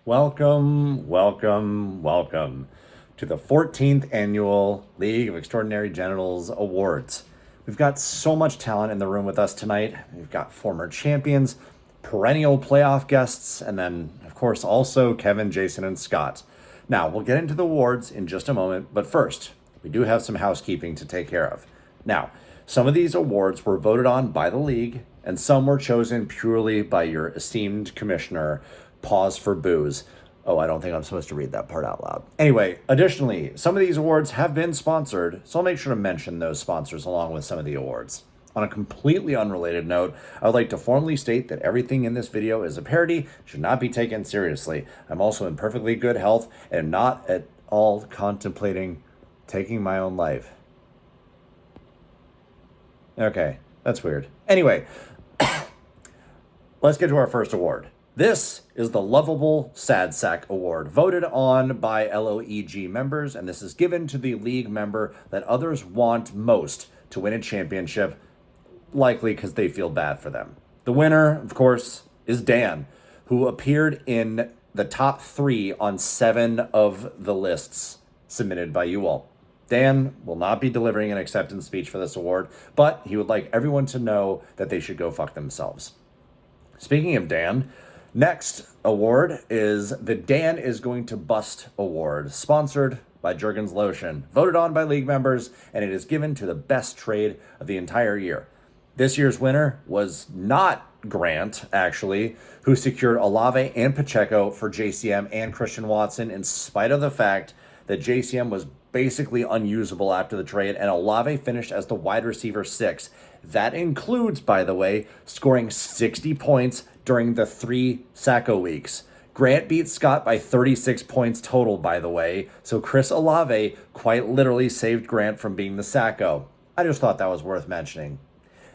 Welcome, welcome, welcome to the 14th annual League of Extraordinary Genitals Awards. We've got so much talent in the room with us tonight. We've got former champions, perennial playoff guests, and then, of course, also Kevin, Jason, and Scott. Now, we'll get into the awards in just a moment, but first, we do have some housekeeping to take care of. Now, some of these awards were voted on by the league, and some were chosen purely by your esteemed commissioner. Pause for booze. Oh, I don't think I'm supposed to read that part out loud. Anyway, additionally, some of these awards have been sponsored, so I'll make sure to mention those sponsors along with some of the awards. On a completely unrelated note, I would like to formally state that everything in this video is a parody, should not be taken seriously. I'm also in perfectly good health and am not at all contemplating taking my own life. Okay, that's weird. Anyway, let's get to our first award. This is the Lovable Sad Sack Award, voted on by LOEG members, and this is given to the league member that others want most to win a championship, likely because they feel bad for them. The winner, of course, is Dan, who appeared in the top 3 on 7 of the lists submitted by you all. Dan will not be delivering an acceptance speech for this award, but he would like everyone to know that they should go fuck themselves. Speaking of Dan, next award is the Dan is Going to Bust Award, sponsored by Jergens Lotion, voted on by league members, and it is given to the best trade of the entire year. This year's winner was not Grant, actually, who secured Olave and Pacheco for JCM and Christian Watson, in spite of the fact that JCM was basically unusable after the trade, and Olave finished as the wide receiver 6. That includes, by the way, scoring 60 points during the 3 Sacco weeks. Grant beat Scott by 36 points total, by the way, so Chris Olave quite literally saved Grant from being the Sacco. I just thought that was worth mentioning.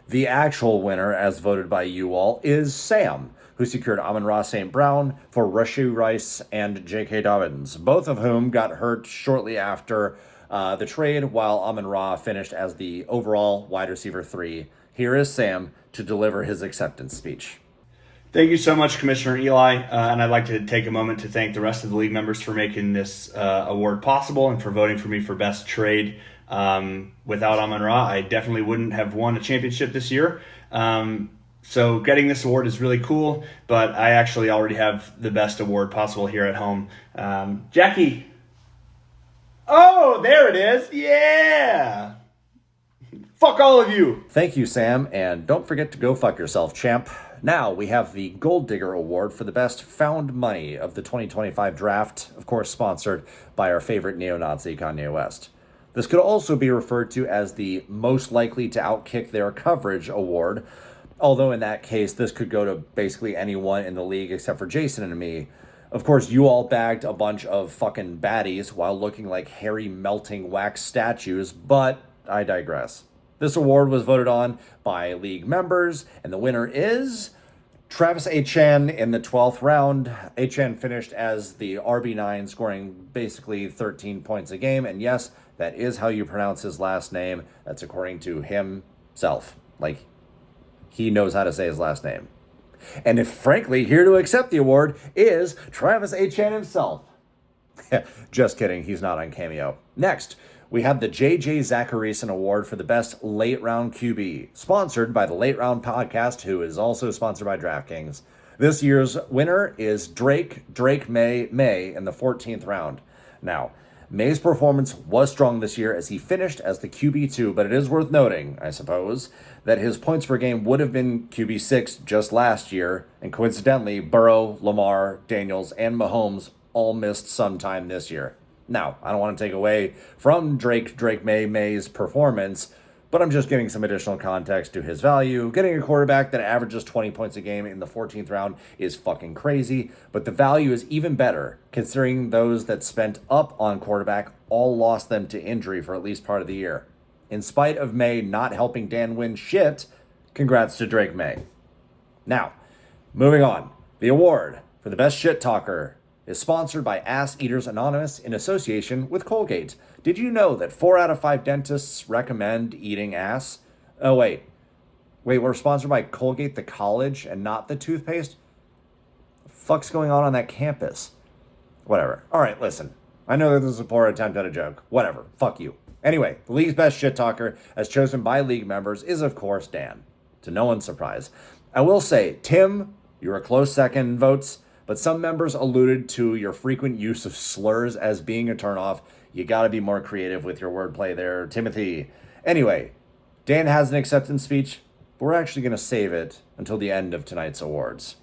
The actual winner, as voted by you all, is Sam, who secured Amon-Ra St. Brown for Rashee Rice and J.K. Dobbins, both of whom got hurt shortly after the trade, while Amon-Ra finished as the overall wide receiver 3. Here is Sam to deliver his acceptance speech. Thank you so much, Commissioner Eli, and I'd like to take a moment to thank the rest of the league members for making this award possible and for voting for me for best trade. Without Amon-Ra, I definitely wouldn't have won a championship this year. So getting this award is really cool, but I actually already have the best award possible here at home. Jackie. Oh, there it is. Yeah. Fuck all of you. Thank you, Sam, and don't forget to go fuck yourself, champ. Now we have the Gold Digger Award for the best found money of the 2025 draft, of course sponsored by our favorite neo-Nazi Kanye West. This could also be referred to as the Most Likely to Outkick Their Coverage Award, although in that case, this could go to basically anyone in the league except for Jason and me. Of course, you all bagged a bunch of fucking baddies while looking like hairy melting wax statues, but I digress. This award was voted on by league members, and the winner is Travis Etienne in the 12th round. Etienne finished as the RB9, scoring basically 13 points a game, and yes, that is how you pronounce his last name. That's according to himself. Like, he knows how to say his last name. And if, frankly, here to accept the award is Travis Etienne himself. Just kidding, he's not on Cameo. Next, we have the J.J. Zacharyson Award for the best late round QB, sponsored by the Late Round Podcast, who is also sponsored by DraftKings. This year's winner is Drake May in the 14th round. Now, May's performance was strong this year as he finished as the QB2, but it is worth noting, I suppose, that his points per game would have been QB6 just last year, and coincidentally, Burrow, Lamar, Daniels, and Mahomes all missed some time this year. Now, I don't want to take away from Drake May's performance, but I'm just giving some additional context to his value. Getting a quarterback that averages 20 points a game in the 14th round is fucking crazy, but the value is even better considering those that spent up on quarterback all lost them to injury for at least part of the year. In spite of May not helping Dan win shit, congrats to Drake May. Now, moving on. The award for the best shit talker is sponsored by Ass Eaters Anonymous in association with Colgate. Did you know that 4 out of 5 dentists recommend eating ass? Oh, wait, we're sponsored by Colgate the college and not the toothpaste? Fuck's going on that campus? Whatever. All right, listen. I know that this is a poor attempt at a joke. Whatever. Fuck you. Anyway, the league's best shit talker, as chosen by league members, is of course Dan. To no one's surprise. I will say, Tim, you're a close second in votes, but some members alluded to your frequent use of slurs as being a turnoff. You gotta be more creative with your wordplay there, Timothy. Anyway, Dan has an acceptance speech, but we're actually gonna save it until the end of tonight's awards.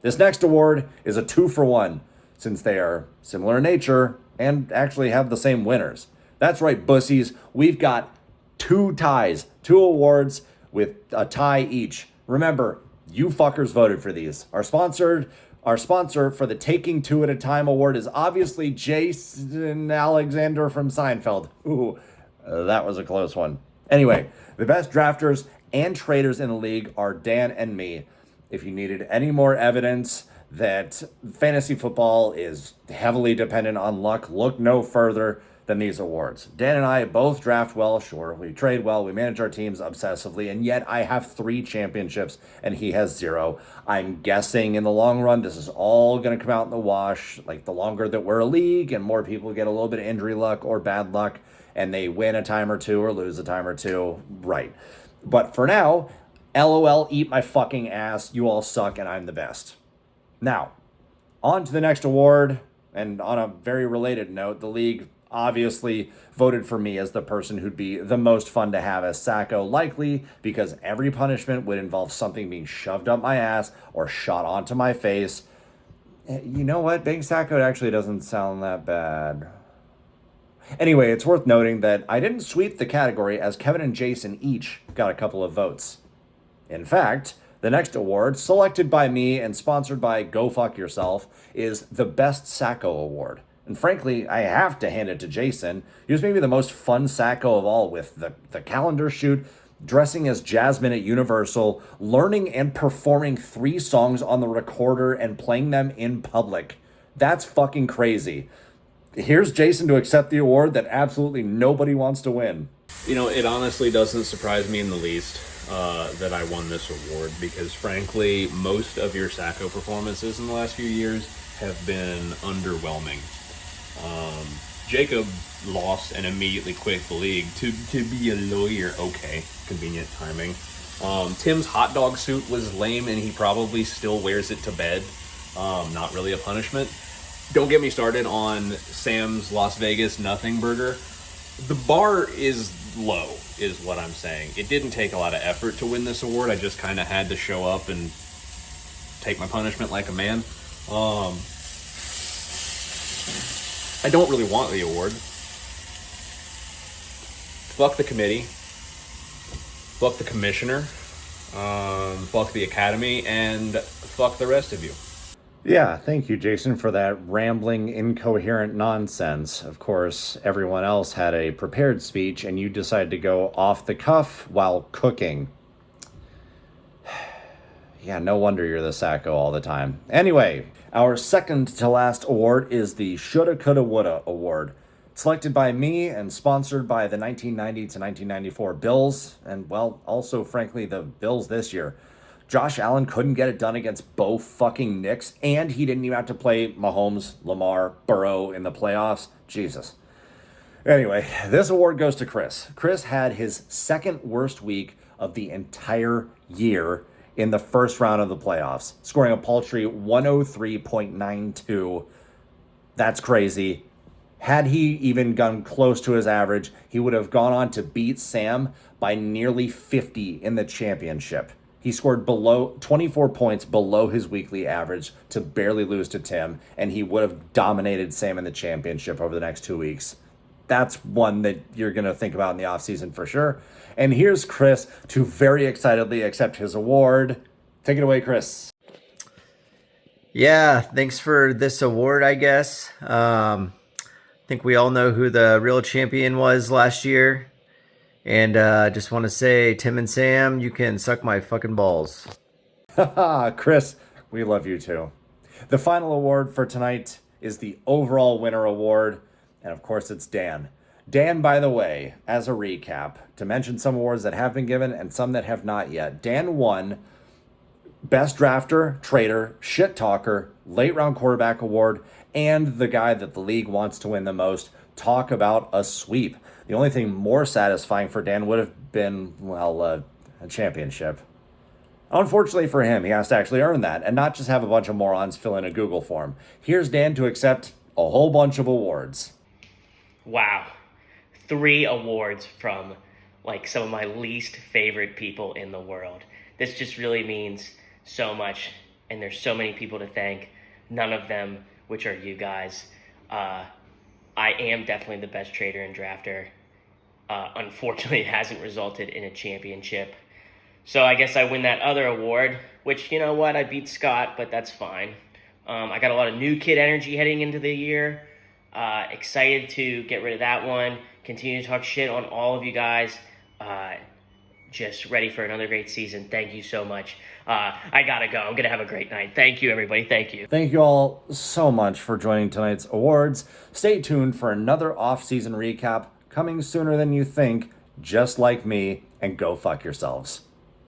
This next award is a 2-for-1, since they are similar in nature and actually have the same winners. That's right, bussies. We've got 2 ties, 2 awards with a tie each. Remember, you fuckers voted for these. Our sponsor for the Taking 2 at a Time award is obviously Jason Alexander from Seinfeld. Ooh, that was a close one. Anyway, the best drafters and traders in the league are Dan and me. If you needed any more evidence that fantasy football is heavily dependent on luck, look no further than these awards. Dan and I both draft well, sure. We trade well, we manage our teams obsessively, and yet I have 3 championships and he has 0. I'm guessing in the long run, this is all going to come out in the wash. Like, the longer that we're a league and more people get a little bit of injury luck or bad luck and they win a time or 2 or lose a time or 2, right. But for now, LOL, eat my fucking ass. You all suck and I'm the best. Now, on to the next award, and on a very related note, the league obviously voted for me as the person who'd be the most fun to have as Sacco, likely because every punishment would involve something being shoved up my ass or shot onto my face. You know what? Being Sacco actually doesn't sound that bad. Anyway, it's worth noting that I didn't sweep the category, as Kevin and Jason each got a couple of votes. In fact, the next award, selected by me and sponsored by Go Fuck Yourself, is the Best Sacco Award. And frankly, I have to hand it to Jason. He was maybe the most fun Sacco of all, with the calendar shoot, dressing as Jasmine at Universal, learning and performing 3 songs on the recorder and playing them in public. That's fucking crazy. Here's Jason to accept the award that absolutely nobody wants to win. You know, it honestly doesn't surprise me in the least that I won this award, because frankly, most of your Sacco performances in the last few years have been underwhelming. Jacob lost and immediately quit the league to be a lawyer. Okay, convenient timing. Tim's hot dog suit was lame and he probably still wears it to bed. Not really a punishment. Don't get me started on Sam's Las Vegas Nothing Burger. The bar is low, is what I'm saying. It didn't take a lot of effort to win this award. I just kind of had to show up and take my punishment like a man. I don't really want the award. Fuck the committee. Fuck the commissioner. Fuck the academy. And fuck the rest of you. Yeah, thank you, Jason, for that rambling, incoherent nonsense. Of course, everyone else had a prepared speech, and you decided to go off the cuff while cooking. Yeah, no wonder you're the Sacco all the time. Anyway, our second to last award is the Shoulda Coulda Woulda Award, selected by me and sponsored by the 1990 to 1994 Bills, and, well, also, frankly, the Bills this year. Josh Allen couldn't get it done against Bo fucking Knicks, and he didn't even have to play Mahomes, Lamar, Burrow in the playoffs. Jesus. Anyway, this award goes to Chris. Chris had his second worst week of the entire year in the first round of the playoffs, scoring a paltry 103.92. That's crazy. Had he even gone close to his average, he would have gone on to beat Sam by nearly 50 in the championship. He scored 24 points below his weekly average to barely lose to Tim, and he would have dominated Sam in the championship over the next 2 weeks. That's one that you're going to think about in the offseason for sure. And here's Chris to very excitedly accept his award. Take it away, Chris. Yeah, thanks for this award, I guess. I think we all know who the real champion was last year. And just want to say, Tim and Sam, you can suck my fucking balls. Haha, Chris, we love you too. The final award for tonight is the overall winner award. And of course, it's Dan. Dan, by the way, as a recap, to mention some awards that have been given and some that have not yet, Dan won Best Drafter, Trader, Shit Talker, Late Round Quarterback Award, and the guy that the league wants to win the most. Talk about a sweep. The only thing more satisfying for Dan would have been, well, a championship. Unfortunately for him, he has to actually earn that and not just have a bunch of morons fill in a Google form. Here's Dan to accept a whole bunch of awards. Wow. 3 awards from like some of my least favorite people in the world. This just really means so much, and there's so many people to thank, none of them which are you guys. I am definitely the best trader and drafter. Unfortunately, it hasn't resulted in a championship. So I guess I win that other award, which, you know what, I beat Scott, but that's fine. I got a lot of new kid energy heading into the year. Excited to get rid of that one. Continue to talk shit on all of you guys. Just ready for another great season. Thank you so much. I gotta go. I'm going to have a great night. Thank you, everybody. Thank you. Thank you all so much for joining tonight's awards. Stay tuned for another off-season recap coming sooner than you think, just like me, and go fuck yourselves.